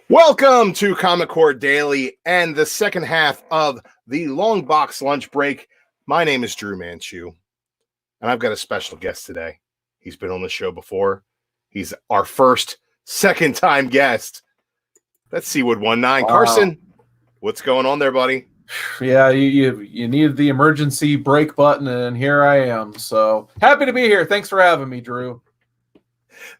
Welcome to Comic Core Daily and the second half of the Longbox lunch break. My name is Drew Manchu, and I've got a special guest today. He's been on the show before. He's our first second-time guest. That's Seawood19. Wow. Carson, what's going on there, buddy? Yeah, you needed the emergency break button, and here I am. So happy to be here. Thanks for having me, Drew.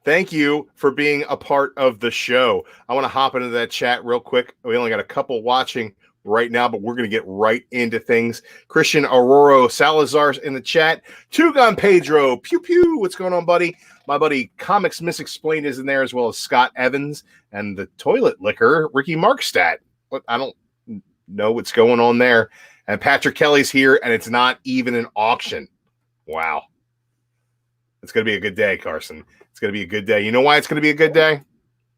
Thank you for being a part of the show. I want to hop into that chat real quick. We only got a couple watching right now, but we're going to get right into things. Christian Aurora Salazar's in the chat. Two Gun Pedro, pew pew. What's going on, buddy? My buddy Comics Misexplained is in there, as well as Scott Evans and the Toilet Licker, Ricky Markstadt. I don't know what's going on there. And Patrick Kelly's here, and it's not even an auction. Wow. It's going to be a good day, Carson. It's going to be a good day. You know why it's going to be a good day?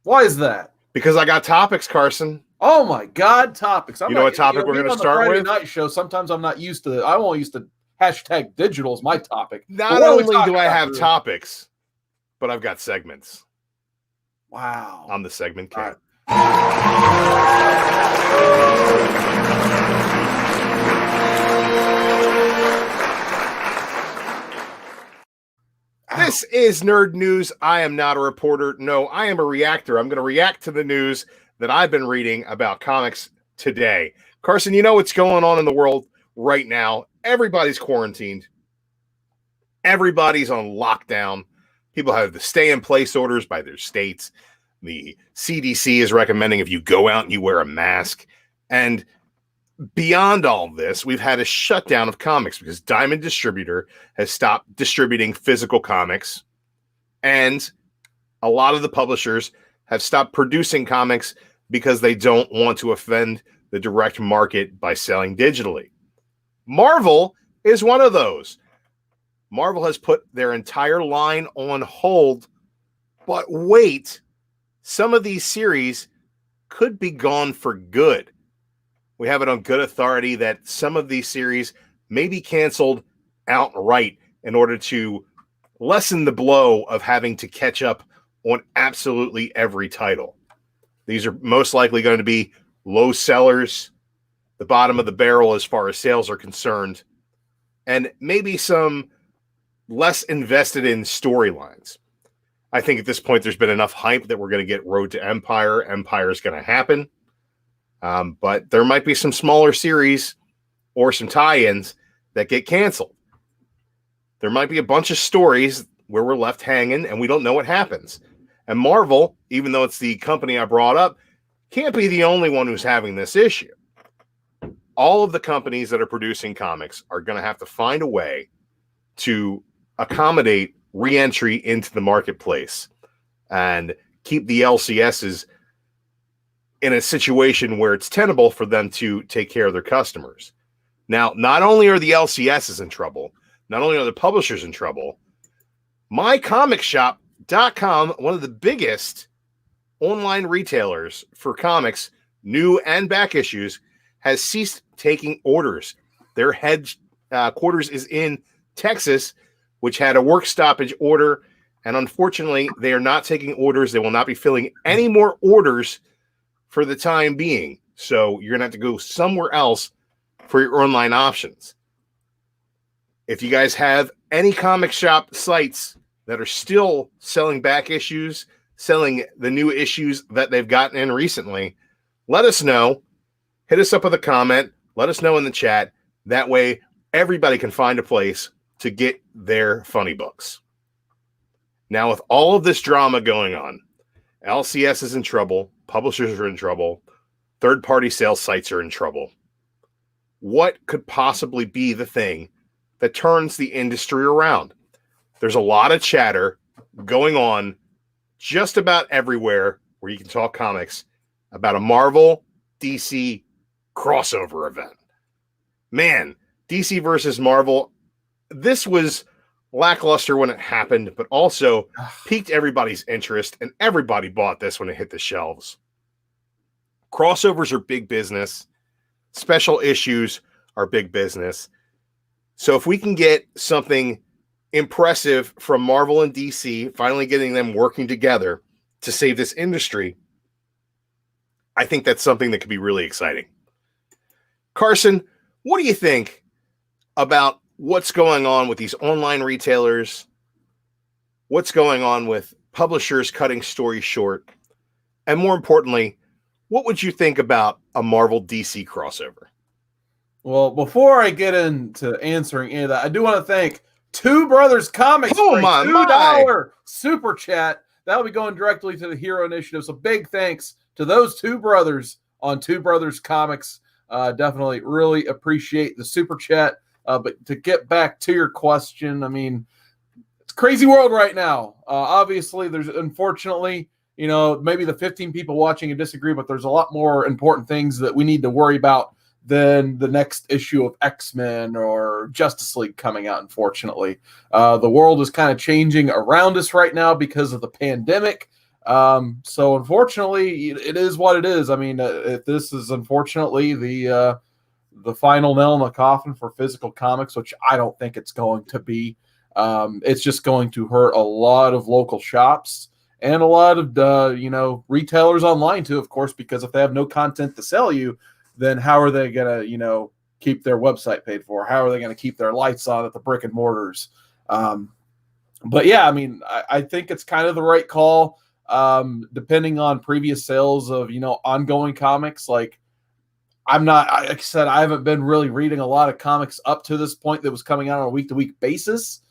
Why is that? Because I got topics, Carson. Oh my God, topics! You know what topic we're going to start with? Friday night show. Sometimes I'm not used to. I'm only used to hashtag digital is my topic. Not only do I have topics, but I've got segments. Wow! I'm the segment king. This is Nerd News. I am not a reporter. No, I am a reactor. I'm going to react to the news that I've been reading about comics today. Carson, you know what's going on in the world right now? Everybody's quarantined. Everybody's on lockdown. People have the stay-in-place orders by their states. The CDC is recommending if you go out and you wear a mask. And beyond all this, we've had a shutdown of comics because Diamond Distributor has stopped distributing physical comics, and a lot of the publishers have stopped producing comics because they don't want to offend the direct market by selling digitally. Marvel is one of those. Marvel has put their entire line on hold, but wait, some of these series could be gone for good. We have it on good authority that some of these series may be canceled outright in order to lessen the blow of having to catch up on absolutely every title. These are most likely going to be low sellers, the bottom of the barrel as far as sales are concerned, and maybe some less invested in storylines. I think at this point there's been enough hype that we're going to get Road to Empire. Empire is going to happen. But there might be some smaller series or some tie-ins that get canceled. There might be a bunch of stories where we're left hanging and we don't know what happens. And Marvel, even though it's the company I brought up, can't be the only one who's having this issue. All of the companies that are producing comics are going to have to find a way to accommodate re-entry into the marketplace and keep the LCSs in a situation where it's tenable for them to take care of their customers. Now, not only are the LCSs in trouble, not only are the publishers in trouble, mycomicshop.com, one of the biggest online retailers for comics, new and back issues, has ceased taking orders. Their headquarters is in Texas, which had a work stoppage order, and unfortunately, they are not taking orders. They will not be filling any more orders for the time being. So you're going to have to go somewhere else for your online options. If you guys have any comic shop sites that are still selling back issues, selling the new issues that they've gotten in recently, let us know. Hit us up with a comment. Let us know in the chat. That way, everybody can find a place to get their funny books. Now, with all of this drama going on, LCS is in trouble. Publishers are in trouble. Third-party sales sites are in trouble. What could possibly be the thing that turns the industry around? There's a lot of chatter going on just about everywhere where you can talk comics about a Marvel DC crossover event. Man, DC versus Marvel, this was lackluster when it happened, but also piqued everybody's interest, and everybody bought this when it hit the shelves. Crossovers are big business. Special issues are big business. So if we can get something impressive from Marvel and DC, finally getting them working together to save this industry, I think that's something that could be really exciting. Carson, what do you think about what's going on with these online retailers? What's going on with publishers cutting stories short? And more importantly, what would you think about a Marvel DC crossover? Well, before I get into answering any of that, I do want to thank Two Brothers Comics for a $2 super chat. That'll be going directly to the Hero Initiative. So big thanks to those two brothers on Two Brothers Comics. Definitely really appreciate the super chat. But to get back to your question, I mean, it's a crazy world right now. Obviously, there's unfortunately, maybe the 15 people watching and disagree, but there's a lot more important things that we need to worry about than the next issue of X-Men or Justice League coming out, unfortunately. The world is kind of changing around us right now because of the pandemic. So unfortunately, it is what it is. I mean, this is unfortunately the final nail in the coffin for physical comics, which I don't think it's going to be. It's just going to hurt a lot of local shops and a lot of retailers online too, of course, because if they have no content to sell you, then how are they going to, keep their website paid for? How are they going to keep their lights on at the brick and mortars? But yeah, I mean, I think it's kind of the right call, depending on previous sales of, ongoing comics. Like like I said, I haven't been really reading a lot of comics up to this point that was coming out on a week-to-week basis.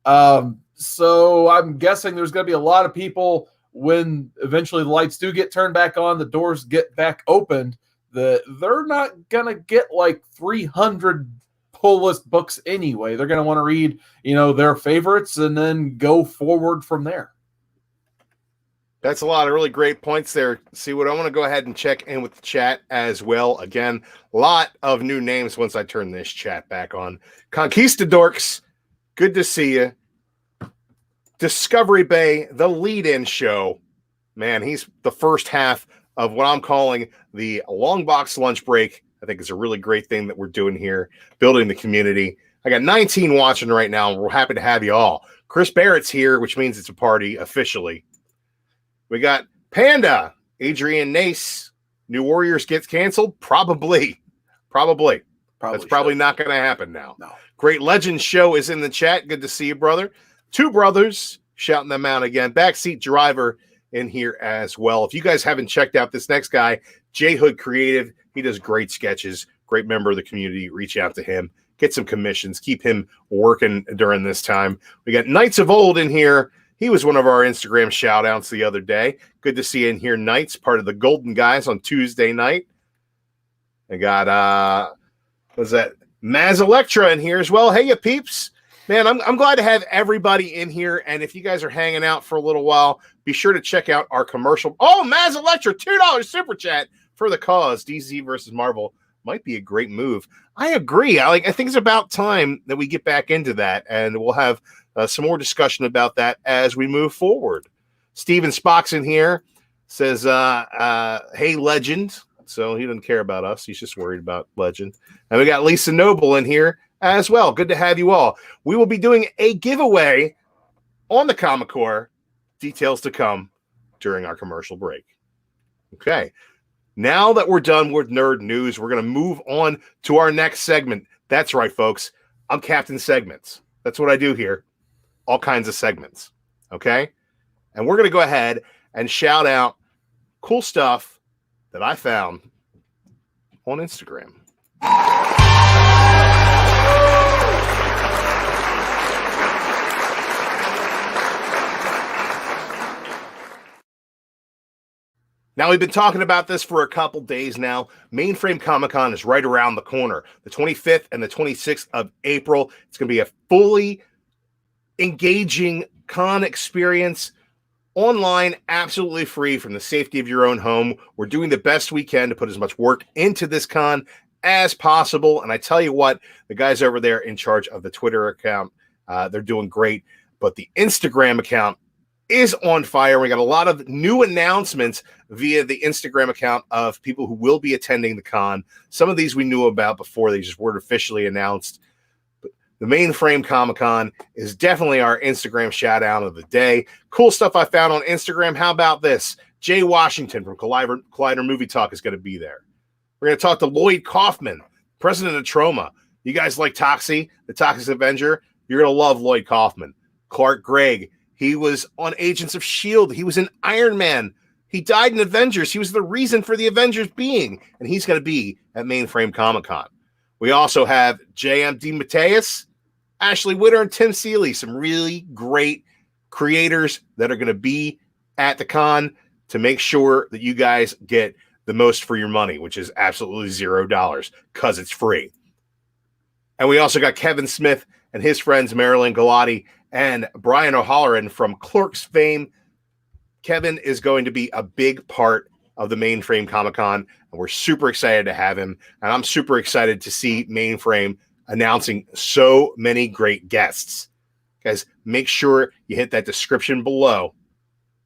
So I'm guessing there's going to be a lot of people when eventually the lights do get turned back on, the doors get back opened, that they're not going to get like 300 pull list books anyway. They're going to want to read, their favorites and then go forward from there. That's a lot of really great points there. See what I want to go ahead and check in with the chat as well. Again, a lot of new names once I turn this chat back on. Conquistadorks, good to see you. Discovery Bay, the lead-in show. Man, he's the first half of what I'm calling the Longbox lunch break. I think it's a really great thing that we're doing here, building the community. I got 19 watching right now, and we're happy to have you all. Chris Barrett's here, which means it's a party officially. We got Panda, Adrian Nace. New Warriors gets canceled? Probably. That's probably not going to happen now. No. Great Legends show is in the chat. Good to see you, brother. Two brothers, shouting them out again. Backseat Driver in here as well. If you guys haven't checked out this next guy, J Hood Creative, he does great sketches, great member of the community. Reach out to him, get some commissions, keep him working during this time. We got Knights of Old in here. He was one of our Instagram shout outs the other day. Good to see you in here, Knights, part of the Golden Guys on Tuesday night. I got was that Maz Electra in here as well. Hey, you peeps. Man, I'm glad to have everybody in here. And if you guys are hanging out for a little while, be sure to check out our commercial. Oh, Maz Electra, $2 super chat for the cause. DC versus Marvel might be a great move. I agree. I think it's about time that we get back into that, and we'll have some more discussion about that as we move forward. Steven Spock's in here, says, hey, Legend. So he doesn't care about us. He's just worried about Legend. And we got Lisa Noble in here as well. Good to have you all. We will be doing a giveaway on the Comic Core. Details to come during our commercial break. Okay. Now that we're done with nerd news, we're going to move on to our next segment. That's right, folks. I'm Captain Segments. That's what I do here. All kinds of segments. Okay. And we're going to go ahead and shout out cool stuff that I found on Instagram. Now, we've been talking about this for a couple days now. Mainframe Comic-Con is right around the corner. The 25th and the 26th of April. It's going to be a fully engaging con experience online, absolutely free from the safety of your own home. We're doing the best we can to put as much work into this con as possible. And I tell you what, the guys over there in charge of the Twitter account, they're doing great. But the Instagram account is on fire. We got a lot of new announcements via the Instagram account of people who will be attending the con. Some of these we knew about before they just weren't officially announced. But the Mainframe Comic-Con is definitely our Instagram shout out of the day. Cool stuff I found on Instagram. How about this? Jay Washington from Collider Movie Talk is going to be there. We're going to talk to Lloyd Kaufman, president of Troma. You guys like Toxie, the Toxic Avenger? You're going to love Lloyd Kaufman. Clark Gregg, he was on Agents of S.H.I.E.L.D. He was in Iron Man. He died in Avengers. He was the reason for the Avengers being, and he's going to be at Mainframe Comic-Con. We also have J.M. DeMatteis, Ashley Witter, and Tim Seeley, some really great creators that are going to be at the con to make sure that you guys get the most for your money, which is absolutely $0 because it's free. And we also got Kevin Smith and his friends Marilyn Galati and Brian O'Halloran from Clerks fame. Kevin is going to be a big part of the Mainframe Comic-Con, and we're super excited to have him. And I'm super excited to see Mainframe announcing so many great guests. Guys, make sure you hit that description below.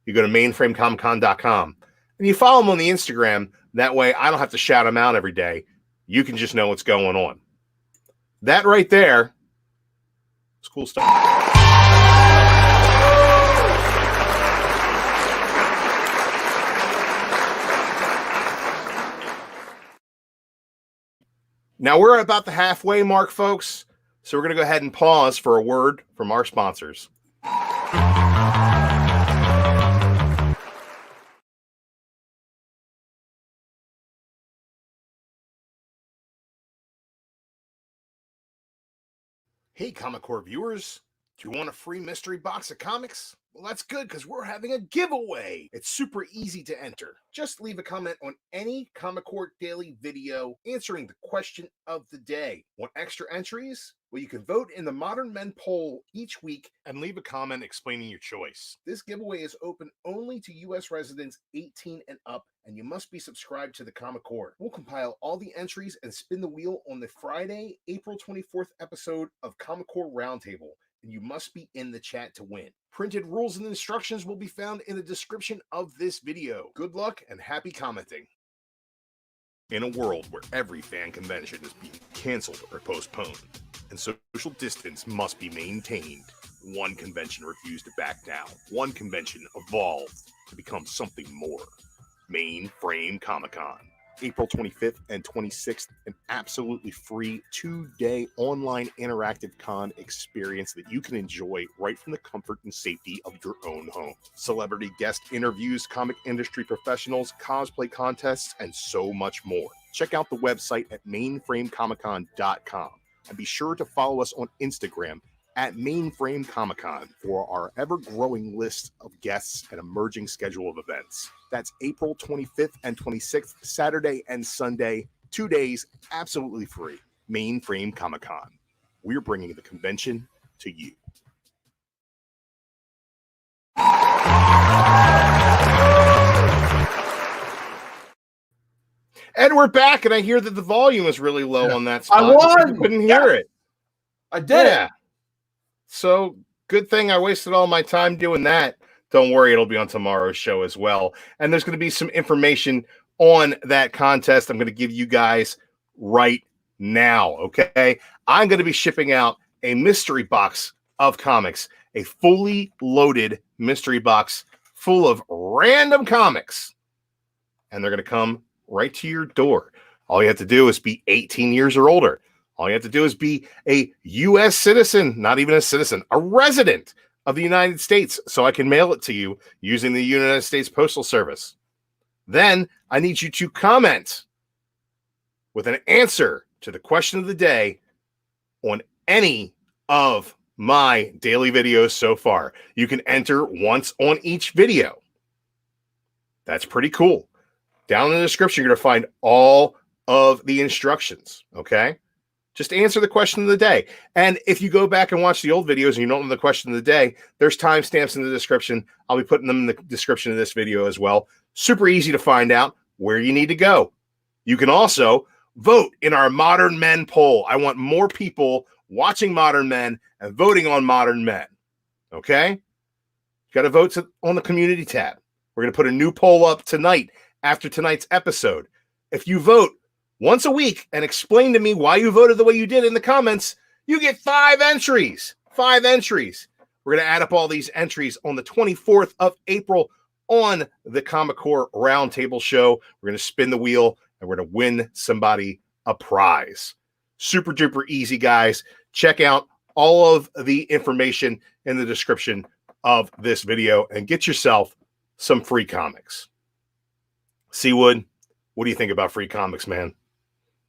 You go to mainframecomiccon.com and you follow him on the Instagram. That way I don't have to shout him out every day. You can just know what's going on. That right there is cool stuff. Now we're about the halfway mark, folks. So we're going to go ahead and pause for a word from our sponsors. Hey, Comic Core viewers. Do you want a free mystery box of comics? Well, that's good because we're having a giveaway. It's super easy to enter. Just leave a comment on any Comic Core Daily video answering the question of the day. Want extra entries? Well, you can vote in the Modern Men poll each week and leave a comment explaining your choice. This giveaway is open only to U.S. residents 18 and up, and you must be subscribed to the Comic Core. We'll compile all the entries and spin the wheel on the Friday, April 24th episode of Comic Core Roundtable, and you must be in the chat to win. Printed rules and instructions will be found in the description of this video. Good luck and happy commenting. In a world where every fan convention is being canceled or postponed, and social distance must be maintained, one convention refused to back down. One convention evolved to become something more. Mainframe Comic-Con. April 25th and 26th, an absolutely free 2-day online interactive con experience that you can enjoy right from the comfort and safety of your own home. Celebrity guest interviews, comic industry professionals, cosplay contests, and so much more. Check out the website at mainframecomiccon.com and be sure to follow us on Instagram at Mainframe Comic-Con for our ever-growing list of guests and emerging schedule of events. That's April 25th and 26th, Saturday and Sunday, 2 days, absolutely free. Mainframe Comic-Con. We're bringing the convention to you. And we're back, and I hear that the volume is really low on that spot. I won! You couldn't hear it. I did it. So good thing I wasted all my time doing that. Don't worry, it'll be on tomorrow's show as well. And there's going to be some information on that contest I'm going to give you guys right now, okay? I'm going to be shipping out a mystery box of comics, a fully loaded mystery box full of random comics. And they're going to come right to your door. All you have to do is be 18 years or older. All you have to do is be a U.S. citizen, not even a citizen, a resident of the United States, so I can mail it to you using the United States Postal Service. Then I need you to comment with an answer to the question of the day on any of my daily videos so far. You can enter once on each video. That's pretty cool. Down in the description, you're going to find all of the instructions, okay? Just answer the question of the day. And if you go back and watch the old videos and you don't know the question of the day, there's timestamps in the description. I'll be putting them in the description of this video as well. Super easy to find out where you need to go. You can also vote in our Modern Men poll. I want more people watching Modern Men and voting on Modern Men. Okay? You got to vote on the community tab. We're going to put a new poll up tonight after tonight's episode. If you vote once a week and explain to me why you voted the way you did in the comments, you get 5 entries. 5 entries. We're going to add up all these entries on the 24th of April on the Comic Core Roundtable Show. We're going to spin the wheel and we're going to win somebody a prize. Super duper easy, guys. Check out all of the information in the description of this video and get yourself some free comics. Seawood, what do you think about free comics, man?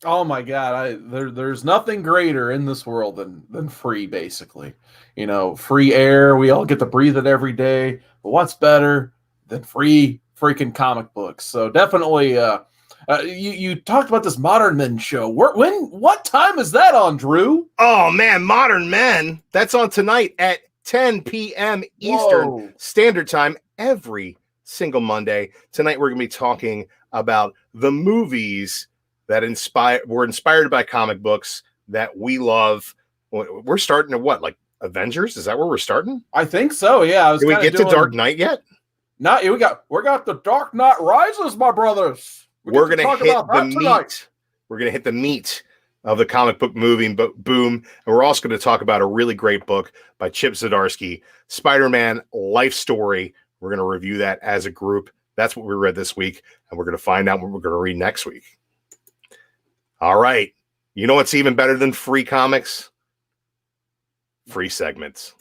Oh my God, there's nothing greater in this world than free, basically. You know, free air, we all get to breathe it every day. But what's better than free freaking comic books? So definitely, you talked about this Modern Men show. What time is that on, Drew? Oh man, Modern Men. That's on tonight at 10 p.m. Eastern Standard Time every single Monday. Tonight we're going to be talking about the movies that were inspired by comic books that we love. We're starting to what, like Avengers? Is that where we're starting? I think so. Yeah. Did we get to Dark Knight yet? Not. We got the Dark Knight Rises, my brothers. We're going to hit the meat. We're going to hit the meat of the comic book movie boom, and we're also going to talk about a really great book by Chip Zdarsky, Spider-Man Life Story. We're going to review that as a group. That's what we read this week, and we're going to find out what we're going to read next week. All right. You know what's even better than free comics? Free segments.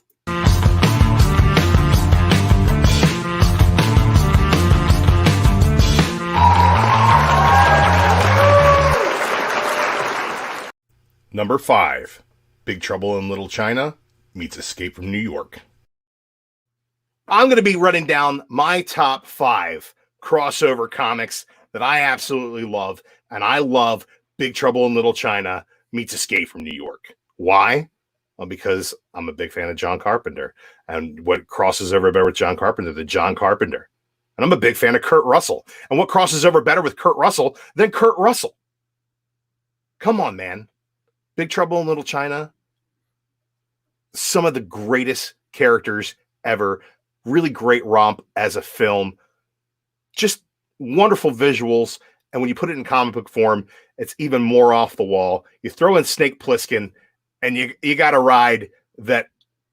Number 5, Big Trouble in Little China meets Escape from New York. I'm going to be running down my top 5 crossover comics that I absolutely love, and I love Big Trouble in Little China meets Escape from New York. Why? Well, because I'm a big fan of John Carpenter, and what crosses over better with John Carpenter than John Carpenter? And I'm a big fan of Kurt Russell, and what crosses over better with Kurt Russell than Kurt Russell? Come on, man. Big Trouble in Little China, some of the greatest characters ever, really great romp as a film, just wonderful visuals, and when you put it in comic book form, it's even more off the wall. You throw in Snake Plissken, and you got a ride that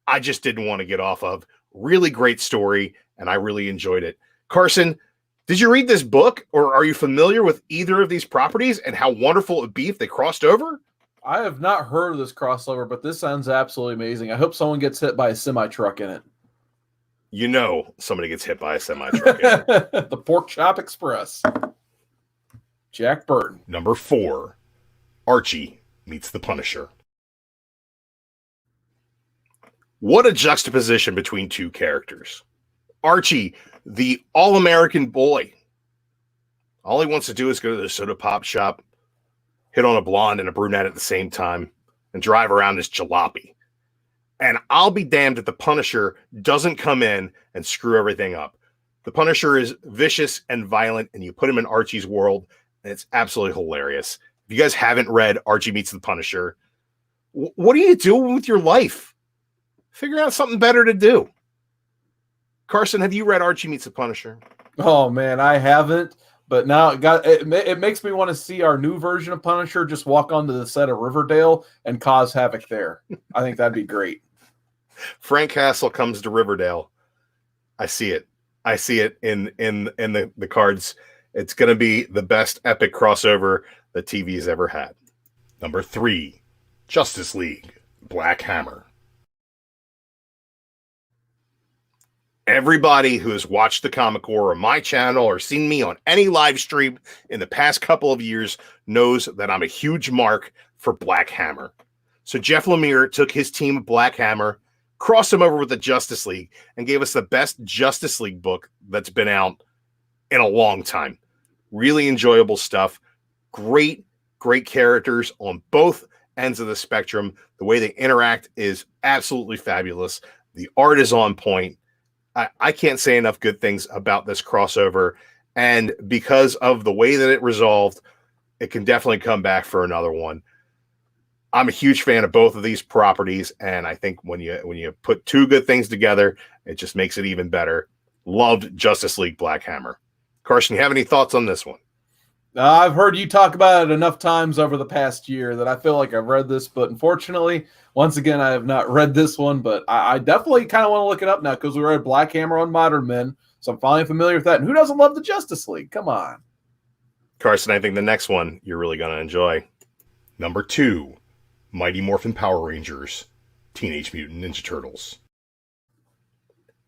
I just didn't want to get off of. Really great story, and I really enjoyed it. Carson, did you read this book, or are you familiar with either of these properties and how wonderful it would be if they crossed over? I have not heard of this crossover, but this sounds absolutely amazing. I hope someone gets hit by a semi-truck in it. You know somebody gets hit by a semi-truck in it. The Pork Chop Express. Jack Burton. Number 4, Archie meets the Punisher. What a juxtaposition between two characters. Archie, the all-American boy. All he wants to do is go to the soda pop shop, hit on a blonde and a brunette at the same time, and drive around his jalopy. And I'll be damned if the Punisher doesn't come in and screw everything up. The Punisher is vicious and violent, and you put him in Archie's world, and it's absolutely hilarious. If you guys haven't read Archie Meets the Punisher, what are you doing with your life? Figure out something better to do. Carson, have you read Archie Meets the Punisher? Oh, man, I haven't. But now it makes me want to see our new version of Punisher just walk onto the set of Riverdale and cause havoc there. I think that'd be great. Frank Castle comes to Riverdale. I see it. I see it in the cards. It's going to be the best epic crossover that TV's ever had. Number 3, Justice League, Black Hammer. Everybody who has watched the Comic Core or my channel or seen me on any live stream in the past couple of years knows that I'm a huge mark for Black Hammer. So Jeff Lemire took his team of Black Hammer, crossed him over with the Justice League, and gave us the best Justice League book that's been out in a long time. Really enjoyable stuff. Great characters on both ends of the spectrum. The way they interact is absolutely fabulous. The art is on point. I can't say enough good things about this crossover, and because of the way that it resolved, it can definitely come back for another one. I'm a huge fan of both of these properties, and I think when you put two good things together, it just makes it even better. Loved Justice League Black Hammer. Carson, you have any thoughts on this one? I've heard you talk about it enough times over the past year that I feel like I've read this, but unfortunately, once again, I have not read this one, but I definitely kind of want to look it up now because we read Black Hammer on Modern Men. So I'm finally familiar with that. And who doesn't love the Justice League? Come on. Carson, I think the next one you're really going to enjoy. Number 2, Mighty Morphin Power Rangers, Teenage Mutant Ninja Turtles.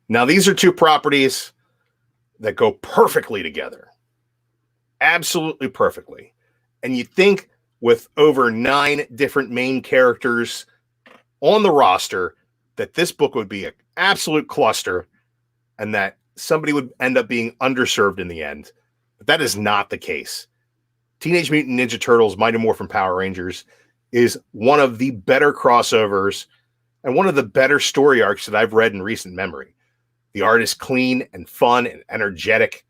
Now, these are two properties that go perfectly together. Absolutely perfectly. And you think with over 9 different main characters on the roster that this book would be an absolute cluster and that somebody would end up being underserved in the end. But that is not the case. Teenage Mutant Ninja Turtles, Mighty Morphin Power Rangers is one of the better crossovers and one of the better story arcs that I've read in recent memory. The art is clean and fun and energetic.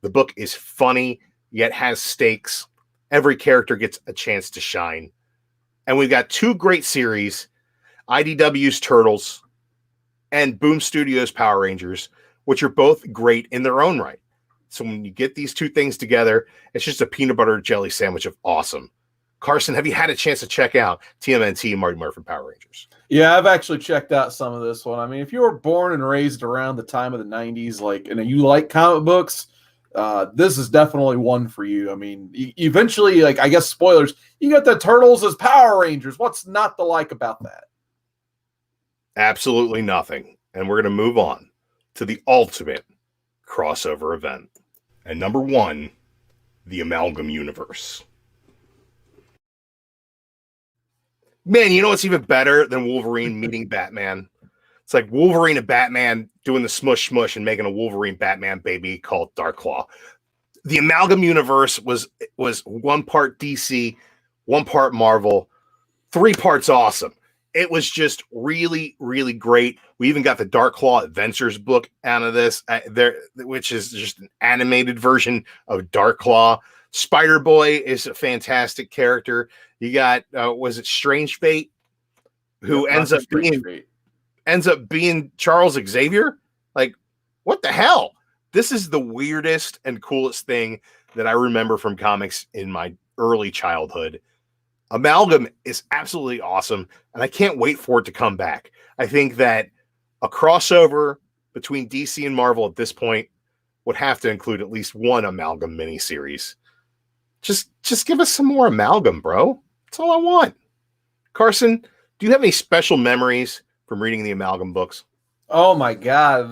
The book is funny, yet has stakes. Every character gets a chance to shine. And we've got 2 great series, IDW's Turtles and Boom Studios Power Rangers, which are both great in their own right. So when you get these 2 things together, it's just a peanut butter jelly sandwich of awesome. Carson, have you had a chance to check out TMNT and Mighty Morphin Power Rangers? Yeah, I've actually checked out some of this one. I mean, if you were born and raised around the time of the 90s, and you like comic books, this is definitely one for you. I mean, eventually, I guess spoilers, you got the Turtles as Power Rangers. What's not to like about that? Absolutely nothing. And we're going to move on to the ultimate crossover event. And number 1, the Amalgam Universe. Man, you know what's even better than Wolverine meeting Batman? It's like Wolverine and Batman doing the smush smush and making a Wolverine Batman baby called Darkclaw. The Amalgam Universe was 1 part DC, 1 part Marvel, 3 parts awesome. It was just really, really great. We even got the Darkclaw Adventures book out of this, which is just an animated version of Darkclaw. Spider-Boy is a fantastic character. You got, was it Strange Fate, who ends up being Charles Xavier? Like, what the hell? This is the weirdest and coolest thing that I remember from comics in my early childhood. Amalgam is absolutely awesome, and I can't wait for it to come back. I think that a crossover between DC and Marvel at this point would have to include at least 1 Amalgam miniseries. Just give us some more Amalgam, bro. That's all I want. Carson, do you have any special memories from reading the Amalgam books? Oh my God.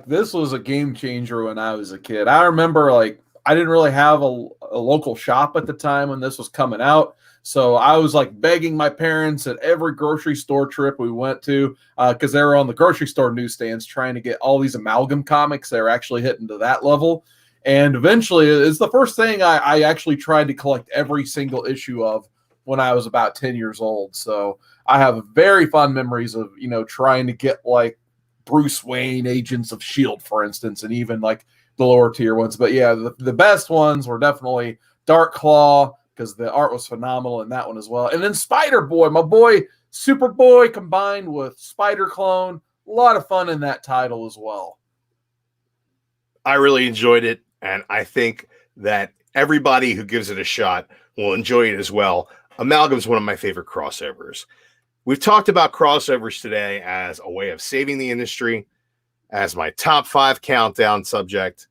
This was a game changer when I was a kid. I remember I didn't really have a local shop at the time when this was coming out. So I was begging my parents at every grocery store trip we went to, because they were on the grocery store newsstands trying to get all these Amalgam comics. They were actually hitting to that level. And eventually, it's the first thing I actually tried to collect every single issue of when I was about 10 years old. So I have very fond memories of, trying to get Bruce Wayne, Agents of S.H.I.E.L.D., for instance, and even the lower tier ones. But yeah, the best ones were definitely Darkclaw, because the art was phenomenal in that one as well. And then Spider-Boy, my boy Superboy combined with Spider-Clone. A lot of fun in that title as well. I really enjoyed it, and I think that everybody who gives it a shot will enjoy it as well. Amalgam is one of my favorite crossovers. We've talked about crossovers today as a way of saving the industry, as my top 5 countdown subject,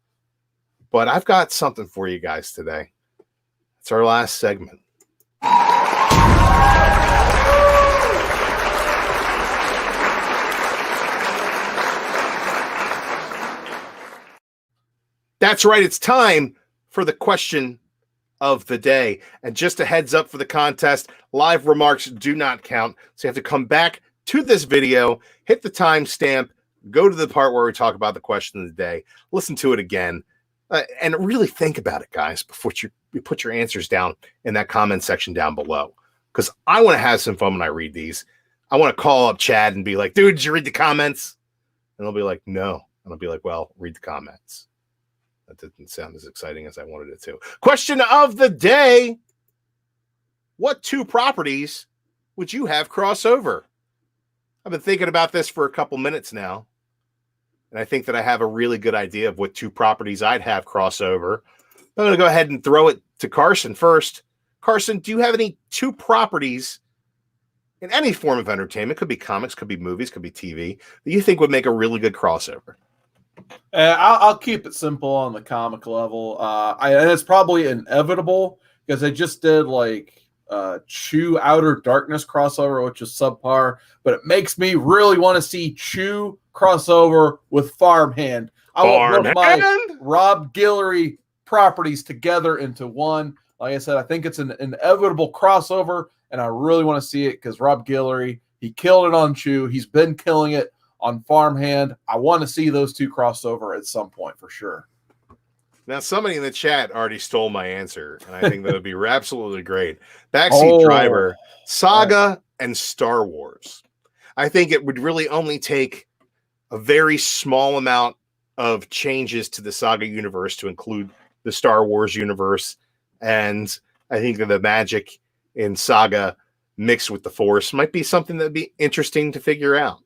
but I've got something for you guys today. It's our last segment. That's right. It's time for the question of the day. And just a heads up for the contest, live remarks do not count. So you have to come back to this video, hit the timestamp, go to the part where we talk about the question of the day, listen to it again, and really think about it, guys, before you put your answers down in that comment section down below. Because I want to have some fun when I read these. I want to call up Chad and be like, dude, did you read the comments? And they'll be like, no. And I'll be like, well, read the comments. That didn't sound as exciting as I wanted it to. Question of the day. What 2 properties would you have crossover? I've been thinking about this for a couple minutes now. And I think that I have a really good idea of what 2 properties I'd have crossover. I'm going to go ahead and throw it to Carson first. Carson, do you have any 2 properties in any form of entertainment? Could be comics, could be movies, could be TV, that you think would make a really good crossover? I'll keep it simple on the comic level. And it's probably inevitable because they just did like Chew Outer Darkness crossover, which is subpar, but it makes me really want to see Chew crossover with Farmhand. I want both my Rob Guillory properties together into one. Like I said, I think it's an inevitable crossover, and I really want to see it because Rob Guillory, he killed it on Chew. He's been killing it on Farmhand. I want to see those two crossover at some point for sure. Now, somebody in the chat already stole my answer, and I think that would be absolutely great. Backseat Driver, Saga, and Star Wars. I think it would really only take a very small amount of changes to the Saga universe to include the Star Wars universe, and I think that the magic in Saga mixed with the Force might be something that would be interesting to figure out.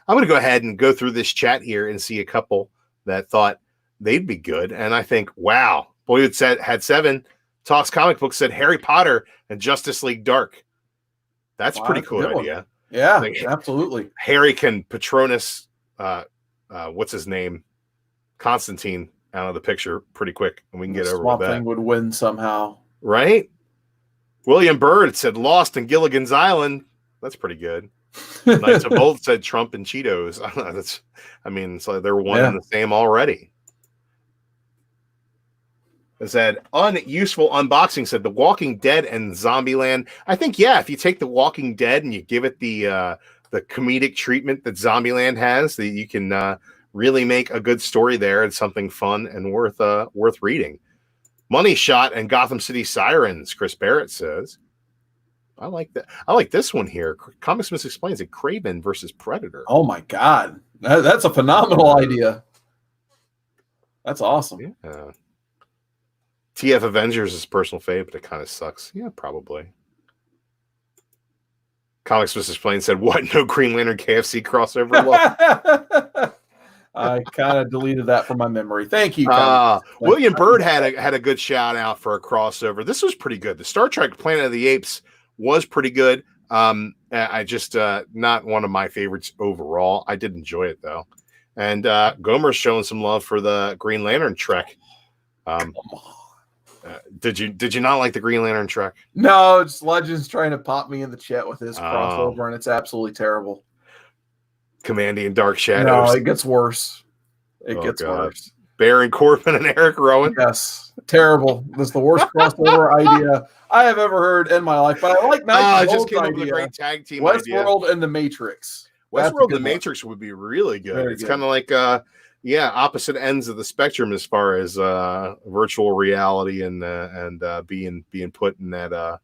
I'm going to go ahead and go through this chat here and see a couple that thought they'd be good. And I think, wow, Boyhood had 7. Talks Comic Book said Harry Potter and Justice League Dark. That's pretty cool idea. Yeah, absolutely. Harry can Patronus, what's his name? Constantine out of the picture pretty quick, and we can get over with that. Swamp Thing would win somehow. Right? William Bird said Lost and Gilligan's Island. That's pretty good. Knights of Old said Trump and Cheetos. So they're one and the same already. It said unuseful unboxing said The Walking Dead and Zombieland. I think if you take The Walking Dead and you give it the comedic treatment that Zombieland has, that you can really make a good story there and something fun and worth reading. Money Shot and Gotham City Sirens, Chris Barrett says. I like that. I like this one here. Comicsmith explains it. Kraven versus Predator. Oh my God. That's a phenomenal idea. That's awesome. Yeah. TF Avengers is personal fave, but it kind of sucks. Yeah, probably. Comicsmith explains said, what? No Green Lantern KFC crossover? I kind of deleted that from my memory. Thank you. William Bird had a good shout out for a crossover. This was pretty good. The Star Trek Planet of the Apes was pretty good. I just not one of my favorites overall. I did enjoy it though. And Gomer's showing some love for the Green Lantern Trek. Did you not like the Green Lantern Trek? No, it's Legends trying to pop me in the chat with his crossover, and it's absolutely terrible. Commanding Dark Shadows. No, it gets worse. It gets worse. Baron Corbin and Eric Rowan. Yes, terrible. This is the worst crossover idea I have ever heard in my life. But I like I just came up with a great tag team Westworld and the Matrix. Westworld and the Matrix would be really good. It's kind of like opposite ends of the spectrum as far as virtual reality and being put in that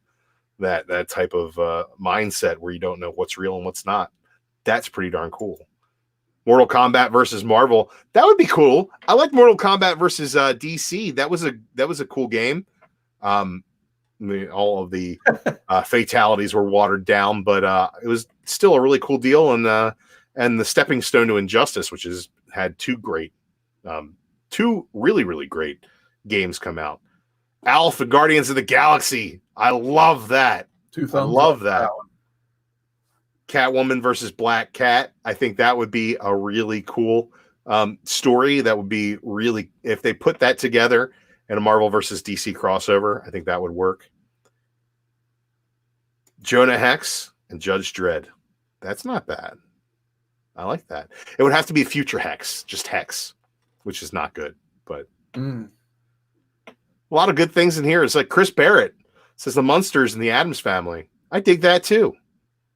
type of mindset where you don't know what's real and what's not. That's pretty darn cool. Mortal Kombat versus Marvel. That would be cool. I like Mortal Kombat versus DC. That was a cool game. All of the fatalities were watered down, but it was still a really cool deal. And the stepping stone to Injustice, which has had two really, really great games come out. Alf and Guardians of the Galaxy. I love that. I love that. Catwoman versus Black Cat. I think that would be a really cool story. That would be really, if they put that together in a Marvel versus DC crossover, I think that would work. Jonah Hex and Judge Dredd. That's not bad. I like that. It would have to be Future Hex, just Hex, which is not good, but a lot of good things in here. It's like Chris Barrett says the Munsters and the Addams Family. I dig that too.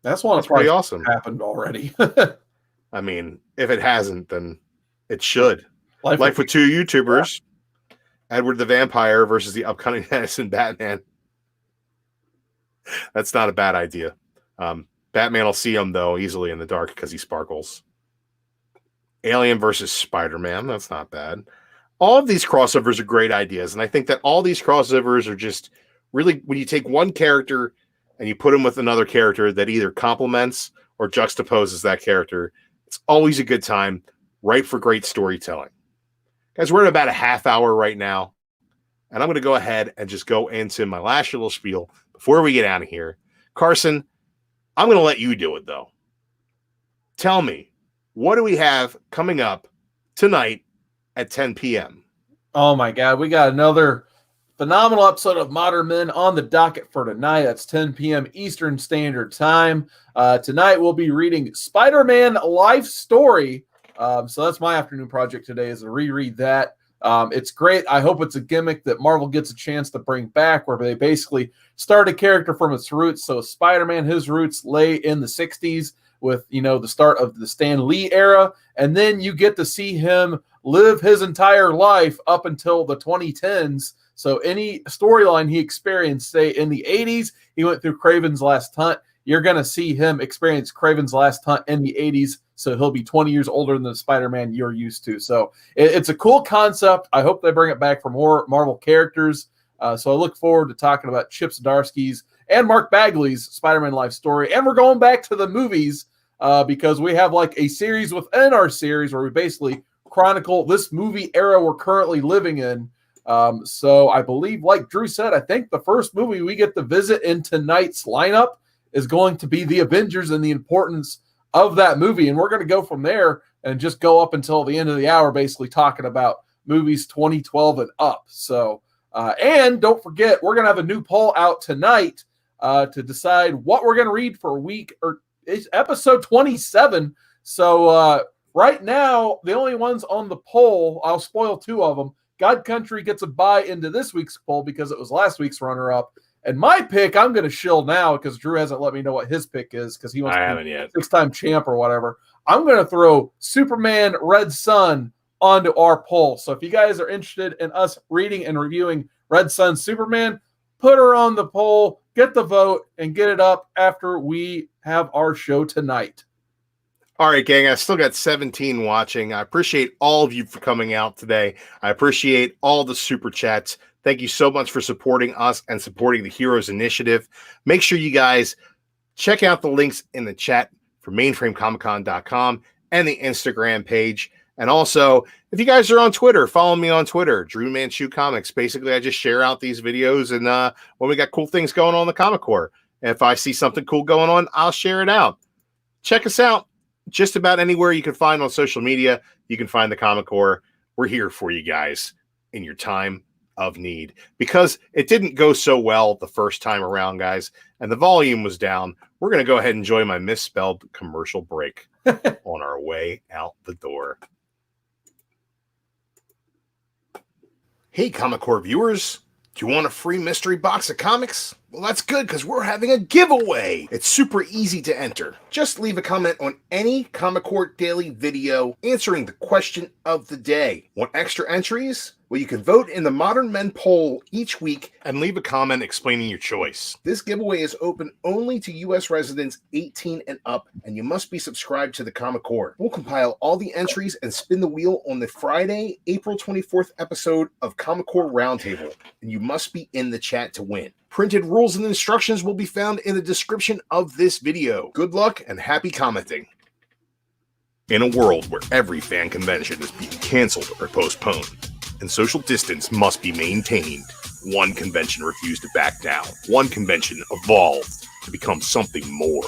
That's pretty awesome. Happened already. I mean, if it hasn't, then it should. Life with two YouTubers. Yeah. Edward the Vampire versus the upcoming Edison Batman. That's not a bad idea. Batman will see him, though, easily in the dark because he sparkles. Alien versus Spider-Man. That's not bad. All of these crossovers are great ideas, and I think that all these crossovers are just really, when you take one character and you put him with another character that either complements or juxtaposes that character, it's always a good time, right, for great storytelling. Guys, we're at about a half hour right now, and I'm going to go ahead and just go into my last little spiel before we get out of here. Carson, I'm going to let you do it, though. Tell me, what do we have coming up tonight at 10 p.m. Oh my God, we got another phenomenal episode of Modern Men on the docket for tonight. That's 10 p.m. Eastern Standard Time. Tonight we'll be reading Spider-Man Life Story. So that's my afternoon project today, is to reread that. It's great. I hope it's a gimmick that Marvel gets a chance to bring back, where they basically start a character from its roots. So Spider-Man, his roots lay in the 60s with, the start of the Stan Lee era. And then you get to see him live his entire life up until the 2010s. So any storyline he experienced, say in the 80s, he went through Kraven's Last Hunt. You're going to see him experience Kraven's Last Hunt in the 80s. So he'll be 20 years older than the Spider-Man you're used to. So it's a cool concept. I hope they bring it back for more Marvel characters. So I look forward to talking about Chip Zdarsky's and Mark Bagley's Spider-Man Life Story. And we're going back to the movies because we have like a series within our series where we basically chronicle this movie era we're currently living in. So I believe, like Drew said, I think the first movie we get to visit in tonight's lineup is going to be The Avengers and the importance of that movie. And we're going to go from there and just go up until the end of the hour, basically talking about movies 2012 and up. So, and don't forget, we're going to have a new poll out tonight to decide what we're going to read for episode 27. So right now, the only ones on the poll, I'll spoil two of them. God Country gets a bye into this week's poll because it was last week's runner-up. And my pick, I'm going to shill now because Drew hasn't let me know what his pick is because he wants to be a six-time champ or whatever. I'm going to throw Superman Red Sun onto our poll. So if you guys are interested in us reading and reviewing Red Sun Superman, put her on the poll, get the vote, and get it up after we have our show tonight. All right, gang, I still got 17 watching. I appreciate all of you for coming out today. I appreciate all the super chats. Thank you so much for supporting us and supporting the Heroes Initiative. Make sure you guys check out the links in the chat for mainframecomiccon.com and the Instagram page. And also, if you guys are on Twitter, follow me on Twitter, Drew Manchu Comics. Basically, I just share out these videos and when we got cool things going on in the Comic Corps. If I see something cool going on, I'll share it out. Check us out. Just about anywhere you can find on social media, you can find the Comic Corps. We're here for you guys in your time of need, because it didn't go so well the first time around, guys, and the volume was down. We're going to go ahead and enjoy my misspelled commercial break on our way out the door. Hey, Comic Corps viewers, do you want a free mystery box of comics? Well, that's good, because we're having a giveaway. It's super easy to enter. Just leave a comment on any Comic Corps Daily video answering the question of the day. Want extra entries? Well, you can vote in the Modern Men poll each week and leave a comment explaining your choice. This giveaway is open only to U.S. residents 18 and up, and you must be subscribed to the Comic Corps. We'll compile all the entries and spin the wheel on the Friday, April 24th episode of Comic Corps Roundtable, and you must be in the chat to win. Printed rules and instructions will be found in the description of this video. Good luck and happy commenting. In a world where every fan convention is being canceled or postponed, and social distance must be maintained, one convention refused to back down. One convention evolved to become something more.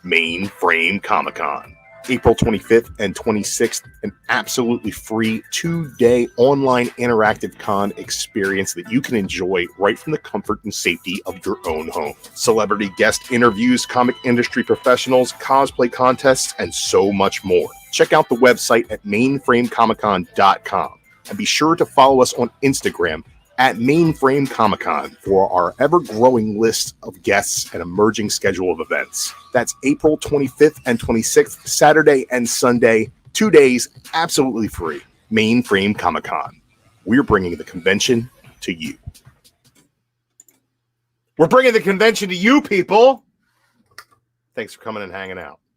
Mainframe Comic-Con. April 25th and 26th, an absolutely free 2-day online interactive con experience that you can enjoy right from the comfort and safety of your own home. Celebrity guest interviews, comic industry professionals, cosplay contests, and so much more. Check out the website at mainframecomiccon.com and be sure to follow us on Instagram at Mainframe Comic-Con for our ever-growing list of guests and emerging schedule of events. That's April 25th and 26th, Saturday and Sunday, 2 days, absolutely free. Mainframe Comic-Con. We're bringing the convention to you. We're bringing the convention to you, people. Thanks for coming and hanging out.